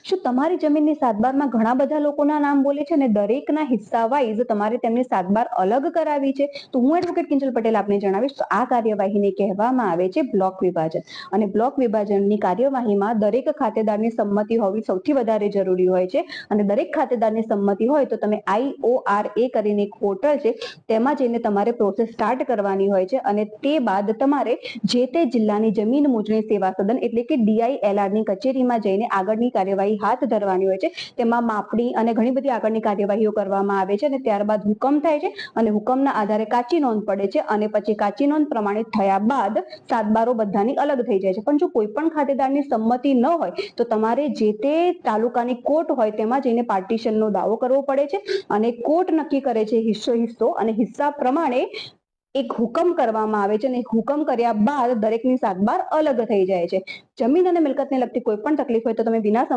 શું તમારી જમીનની સાતબારમાં ઘણા બધા લોકોના નામ બોલે છે અને દરેકના હિસ્સા વાઇઝ તમારે તેમની સાતબાર અલગ કરાવી છે? તો હું એડવોકેટ કિંજલ પટેલ આપને જણાવીશ. તો આ કાર્યવાહીને કહેવામાં આવે છે બ્લોક વિભાજન. અને બ્લોક વિભાજનની કાર્યવાહીમાં દરેક ખાતેદારની સંમતિ હોવી સૌથી વધારે જરૂરી હોય છે. અને દરેક ખાતેદારની સંમતિ હોય તો તમે IORA કરીને એક પોર્ટલ છે તેમાં જઈને તમારે પ્રોસેસ સ્ટાર્ટ કરવાની હોય છે. અને તે બાદ તમારે જે તે જિલ્લાની જમીન મોજણી સેવા સદન એટલે કે DILR ની કચેરીમાં જઈને આગળની કાર્યવાહી હાથ ધરવાની હોય છે. તેમાં માપણી અને ઘણી બધી આગળની કાર્યવાહીઓ કરવામાં આવે છે અને ત્યારબાદ હુકમ થાય છે અને હુકમના આધારે કાચી નોંધ પડે છે અને પછી કાચી નોંધ પ્રમાણિત થયા બાદ સાતબારો બધાની અલગ થઈ જાય છે. પણ જો કોઈ પણ ખાતેદારની સંમતિ ન હોય તો તમારે જે તે તાલુકાની કોર્ટ હોય તેમાં જઈને પાર્ટીશનનો દાવો કરવો પડે છે અને કોર્ટ નક્કી કરે છે હિસ્સો અને હિસ્સા પ્રમાણે એક હુકમ કરવામાં આવે છે અને હુકમ કર્યા બાદ દરેકની સાતબાર અલગ થઈ જાય છે. જમીન અને મિલકતને લગતી કોઈ પણ તકલીફ હોય તો તમે વિના